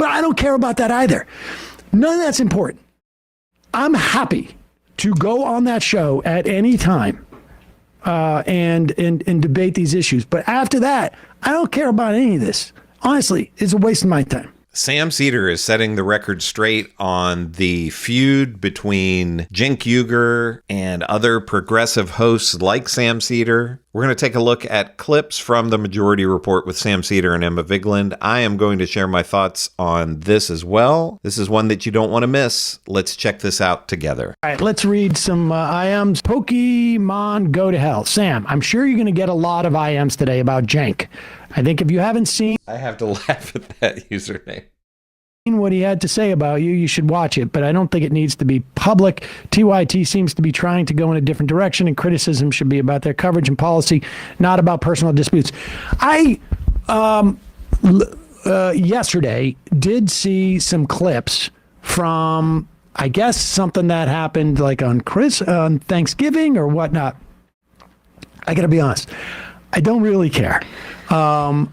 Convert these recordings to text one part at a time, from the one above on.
But I don't care about that either. None of that's important. I'm happy to go on that show at any time and debate these issues. But after that, I don't care about any of this. Honestly, it's a waste of my time. Sam Seder is setting the record straight on the feud between Cenk Uygur and other progressive hosts like Sam Seder. We're going to take a look at clips from the Majority Report with Sam Seder and Emma Vigeland. I am going to share my thoughts on this as well. This is one that you don't want to miss. Let's check this out together. All right, let's read some IMs. Pokemon Go to Hell. Sam, I'm sure you're going to get a lot of IMs today about Cenk. I think if you haven't seen... I have to laugh at that username. What he had to say about you, you should watch it, but I don't think it needs to be public. TYT seems to be trying to go in a different direction, and criticism should be about their coverage and policy, not about personal disputes. I yesterday did see some clips from, I guess, something that happened like on Thanksgiving or whatnot. I gotta be honest, I don't really care. The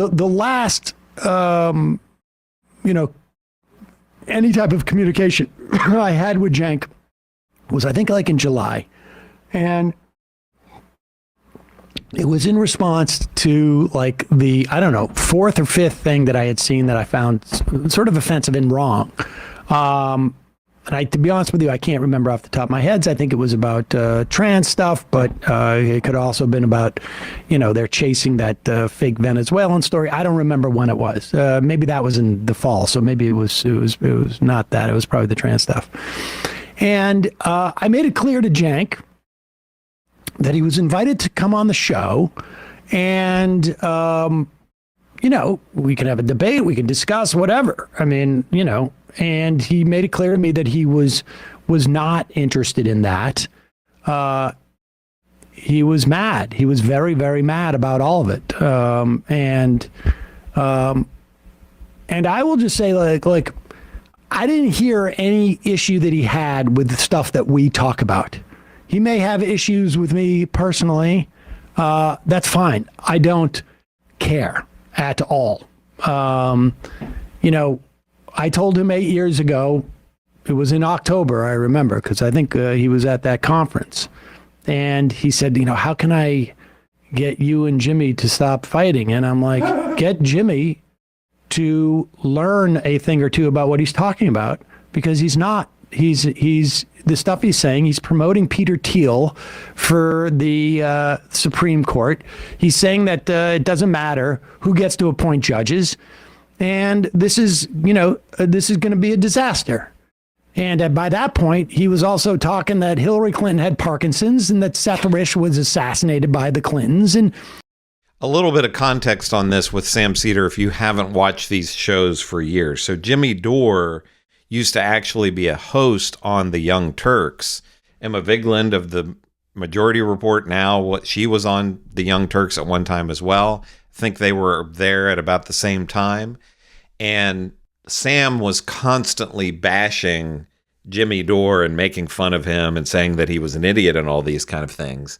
last any type of communication I had with Cenk was, I think, like in July. And it was in response to like the, I don't know, fourth or fifth thing that I had seen that I found sort of offensive and wrong. And to be honest with you, I can't remember off the top of my head. I think it was about trans stuff, but it could also have been about, they're chasing that fake Venezuelan story. I don't remember when it was. Maybe that was in the fall, so maybe it was not that. It was probably the trans stuff. And I made it clear to Cenk that he was invited to come on the show, and we can have a debate, we can discuss whatever. I mean, and he made it clear to me that he was not interested in that. He was mad. He was very, very mad about all of it. And I will just say, like, I didn't hear any issue that he had with the stuff that we talk about. He may have issues with me personally. That's fine. I don't care at all. I told him 8 years ago, it was in October, I remember, because I think he was at that conference. And he said, how can I get you and Jimmy to stop fighting? And I'm like, get Jimmy to learn a thing or two about what he's talking about, because he's not. He's the stuff he's saying, he's promoting Peter Thiel for the Supreme Court. He's saying that it doesn't matter who gets to appoint judges. And this is going to be a disaster. And by that point, he was also talking that Hillary Clinton had Parkinson's and that Seth Rich was assassinated by the Clintons. And a little bit of context on this with Sam Seder, if you haven't watched these shows for years. So Jimmy Dore used to actually be a host on the Young Turks. Emma Vigeland of the Majority Report now, she was on the Young Turks at one time as well. I think they were there at about the same time. And Sam was constantly bashing Jimmy Dore and making fun of him and saying that he was an idiot and all these kind of things.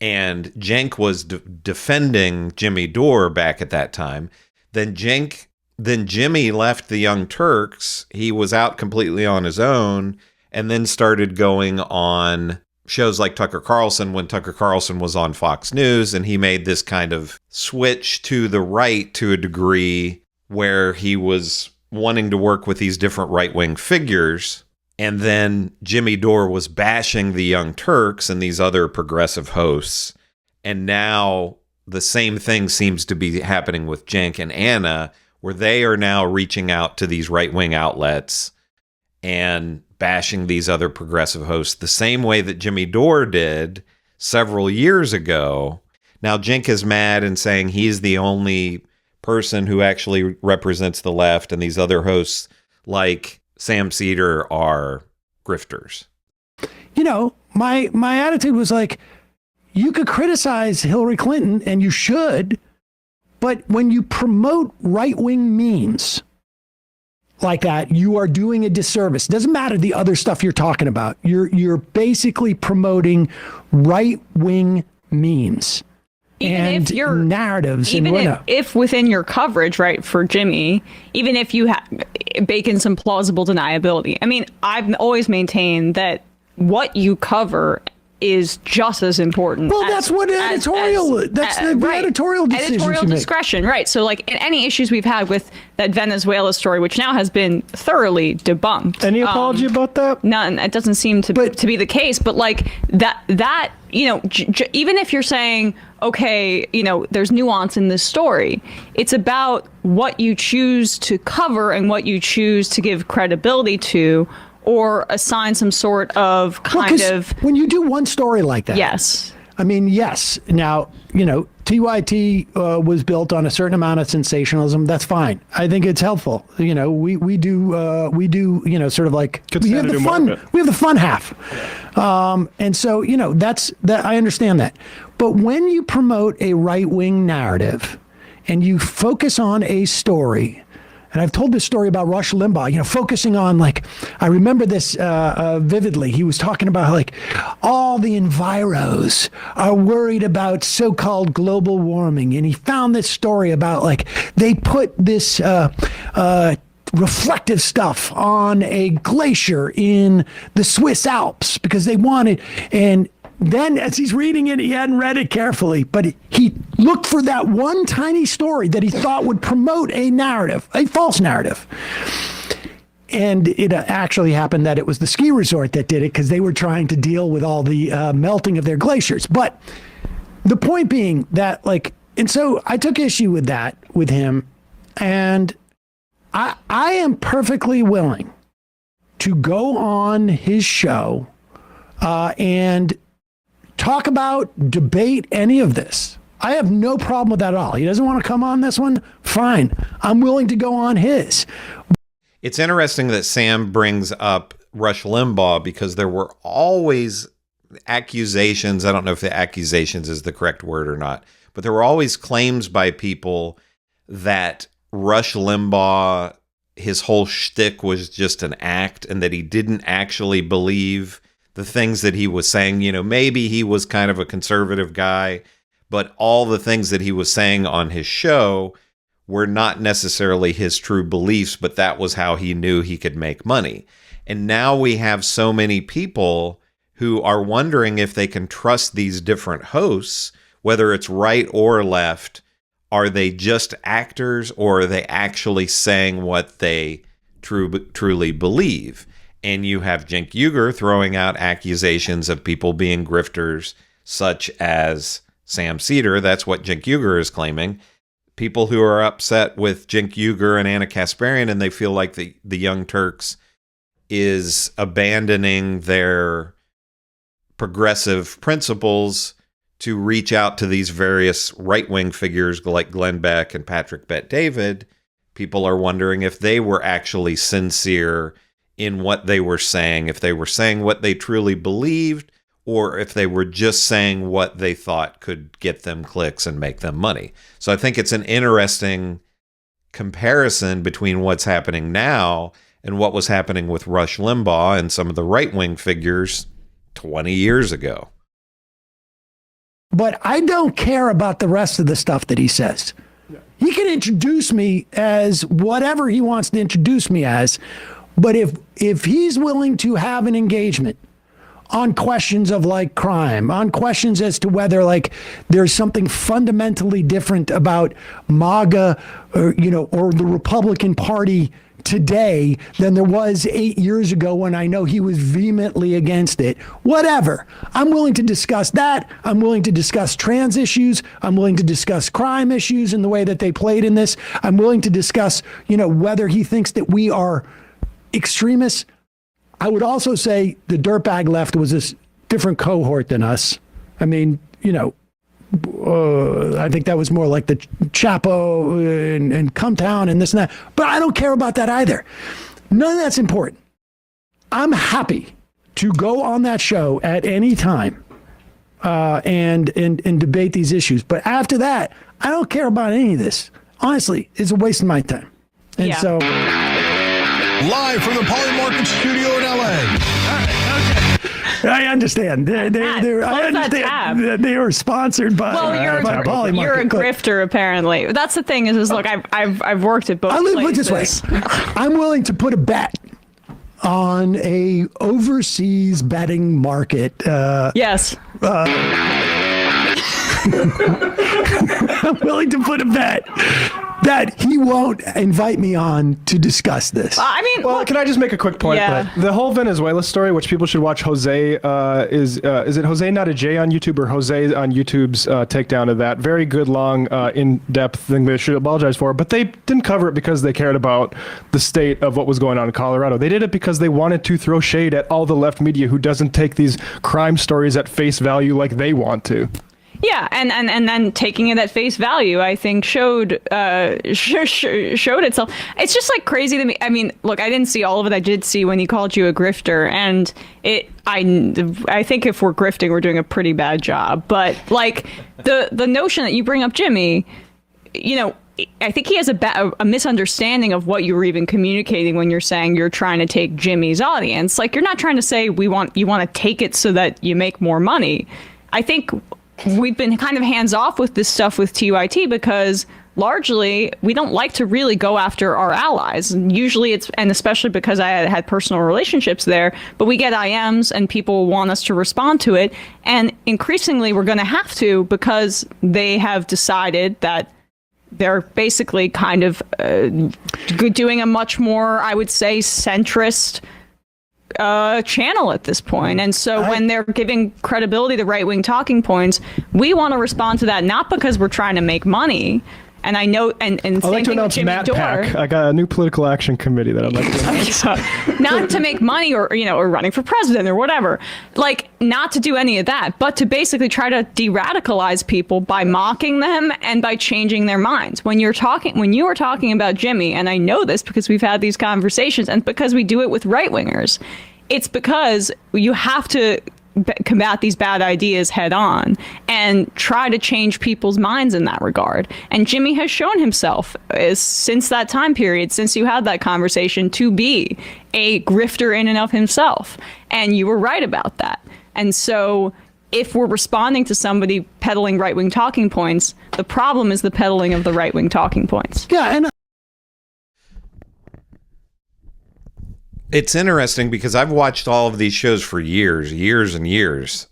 And Cenk was defending Jimmy Dore back at that time. Then Jimmy left the Young Turks. He was out completely on his own and then started going on shows like Tucker Carlson when Tucker Carlson was on Fox News, and he made this kind of switch to the right to a degree where he was wanting to work with these different right-wing figures. And then Jimmy Dore was bashing the Young Turks and these other progressive hosts. And now the same thing seems to be happening with Cenk and Anna, where they are now reaching out to these right-wing outlets and bashing these other progressive hosts the same way that Jimmy Dore did several years ago. Now Cenk is mad and saying he's the only person who actually represents the left, and these other hosts like Sam Seder are grifters. My attitude was like, you could criticize Hillary Clinton, and you should, but when you promote right-wing memes like that, you are doing a disservice. It doesn't matter the other stuff you're talking about. You're basically promoting right-wing memes. and narratives and whatnot. If within your coverage, right, for Jimmy, even if you bake in some plausible deniability. I mean, I've always maintained that what you cover is just as important. Well, that's what editorial. That's the right. Editorial decisions editorial you make. discretion, right? So, like, in any issues we've had with that Venezuela story, which now has been thoroughly debunked. Any apology about that? None. It doesn't seem to be the case. But like that you know, even if you're saying, okay, you know, there's nuance in this story, it's about what you choose to cover and what you choose to give credibility to, or assign some sort of when you do one story like that. Yes. I mean, yes. Now, you know, TYT was built on a certain amount of sensationalism. That's fine. I think it's helpful. You know, we do, you know, sort of like we have the fun. We have the fun half, and so, you know, that I understand that. But when you promote a right-wing narrative and you focus on a story. And I've told this story about Rush Limbaugh, you know, focusing on, like, I remember this vividly. He was talking about, like, all the enviros are worried about so-called global warming. And he found this story about, like, they put this reflective stuff on a glacier in the Swiss Alps because they wanted, and then as he's reading it, he hadn't read it carefully, but he looked for that one tiny story that he thought would promote a narrative, a false narrative. And it actually happened that it was the ski resort that did it because they were trying to deal with all the melting of their glaciers. But the point being that, like, and so I took issue with that with him, and I am perfectly willing to go on his show and talk about, debate any of this. I have no problem with that at all. He doesn't want to come on this one? Fine. I'm willing to go on his. It's interesting that Sam brings up Rush Limbaugh because there were always accusations. I don't know if the accusations is the correct word or not, but there were always claims by people that Rush Limbaugh, his whole shtick was just an act and that he didn't actually believe the things that he was saying. You know, maybe he was kind of a conservative guy, but all the things that he was saying on his show were not necessarily his true beliefs, but that was how he knew he could make money. And now we have so many people who are wondering if they can trust these different hosts, whether it's right or left. Are they just actors, or are they actually saying what they truly believe? And you have Cenk Uygur throwing out accusations of people being grifters, such as Sam Seder. That's what Cenk Uygur is claiming. People who are upset with Cenk Uygur and Anna Kasparian, and they feel like the Young Turks is abandoning their progressive principles to reach out to these various right-wing figures like Glenn Beck and Patrick Bet-David. People are wondering if they were actually sincere in what they were saying, if they were saying what they truly believed, or if they were just saying what they thought could get them clicks and make them money. So I think it's an interesting comparison between what's happening now and what was happening with Rush Limbaugh and some of the right-wing figures 20 years ago. But I don't care about the rest of the stuff that he says. He can introduce me as whatever he wants to introduce me as. But if he's willing to have an engagement on questions of, like, crime, on questions as to whether, like, there's something fundamentally different about MAGA or, you know, or the Republican Party today than there was 8 years ago when I know he was vehemently against it, whatever. I'm willing to discuss that. I'm willing to discuss trans issues. I'm willing to discuss crime issues in the way that they played in this. I'm willing to discuss, you know, whether he thinks that we are extremists. I would also say the dirtbag left was a different cohort than us. I mean, you know, I think that was more like the Chapo and Cumtown and this and that. But I don't care about that either. None of that's important. I'm happy to go on that show at any time and debate these issues. But after that, I don't care about any of this. Honestly, it's a waste of my time. And so... Live from the Polymarket studio in LA. I understand. I understand that they were sponsored by. Well, you're a grifter, apparently. That's the thing. Is look, I've worked at both. I'll put it this way: I'm willing to put a bet on a overseas betting market. Yes. I'm willing to put a bet that he won't invite me on to discuss this. I mean, well, can I just make a quick point? Yeah. The whole Venezuela story, which people should watch, Jose is it Jose not a J on YouTube or Jose on YouTube's takedown of that? Very good, long, in-depth thing they should apologize for. But they didn't cover it because they cared about the state of what was going on in Colorado. They did it because they wanted to throw shade at all the left media who doesn't take these crime stories at face value like they want to. Yeah, and then taking it at face value, I think showed itself. It's just like crazy to me. I mean, look, I didn't see all of it. I did see when he called you a grifter, and I think if we're grifting, we're doing a pretty bad job. But like the notion that you bring up Jimmy, you know, I think he has a misunderstanding of what you were even communicating when you're saying you're trying to take Jimmy's audience. Like, you're not trying to say you want to take it so that you make more money. I think we've been kind of hands off with this stuff with TYT because largely we don't like to really go after our allies. And usually and especially because I had personal relationships there, but we get IMs and people want us to respond to it. And increasingly we're going to have to, because they have decided that they're basically kind of doing a much more, I would say, centrist channel at this point. And so when they're giving credibility to right-wing talking points, we want to respond to that, not because we're trying to make money. And I know, and I'd like to announce Matt Pack. I got a new political action committee that I'd like to announce. Not to make money or running for president or whatever. Like, not to do any of that, but to basically try to de-radicalize people by mocking them and by changing their minds. When you were talking about Jimmy, and I know this because we've had these conversations and because we do it with right-wingers, it's because you have to combat these bad ideas head on and try to change people's minds in that regard. And Jimmy has shown himself since that time period, since you had that conversation, to be a grifter in and of himself. And you were right about that. And so if we're responding to somebody peddling right-wing talking points, the problem is the peddling of the right-wing talking points. Yeah, and it's interesting because I've watched all of these shows for years and years.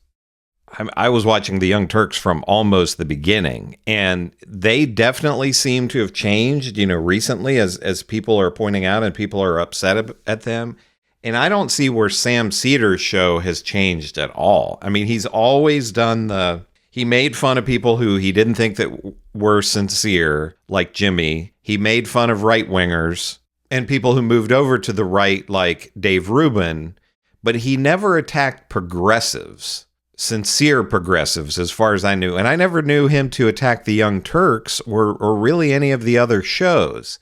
I was watching the Young Turks from almost the beginning, and they definitely seem to have changed, recently as people are pointing out and people are upset at them. And I don't see where Sam Seder's show has changed at all. I mean, he's always done he made fun of people who he didn't think that were sincere, like Jimmy. He made fun of right-wingers and people who moved over to the right, like Dave Rubin, but he never attacked progressives, sincere progressives, as far as I knew. And I never knew him to attack the Young Turks or really any of the other shows.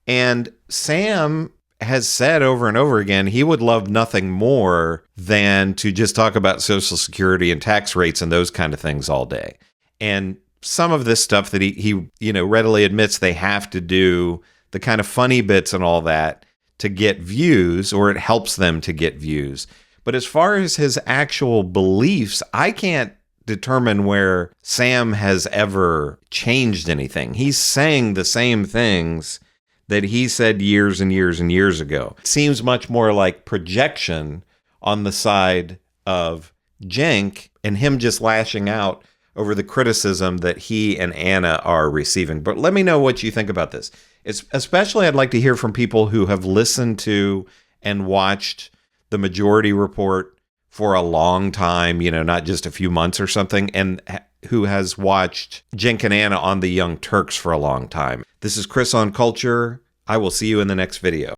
And Sam has said over and over again, he would love nothing more than to just talk about Social Security and tax rates and those kind of things all day. And some of this stuff that he readily admits they have to do, the kind of funny bits and all that, to get views, or it helps them to get views. But as far as his actual beliefs, I can't determine where Sam has ever changed anything. He's saying the same things that he said years and years and years ago. It seems much more like projection on the side of Cenk and him just lashing out over the criticism that he and Anna are receiving. But let me know what you think about this. Especially, I'd like to hear from people who have listened to and watched the Majority Report for a long time, not just a few months or something, and who has watched Cenk and Anna on the Young Turks for a long time. This is Chris on Culture. I will see you in the next video.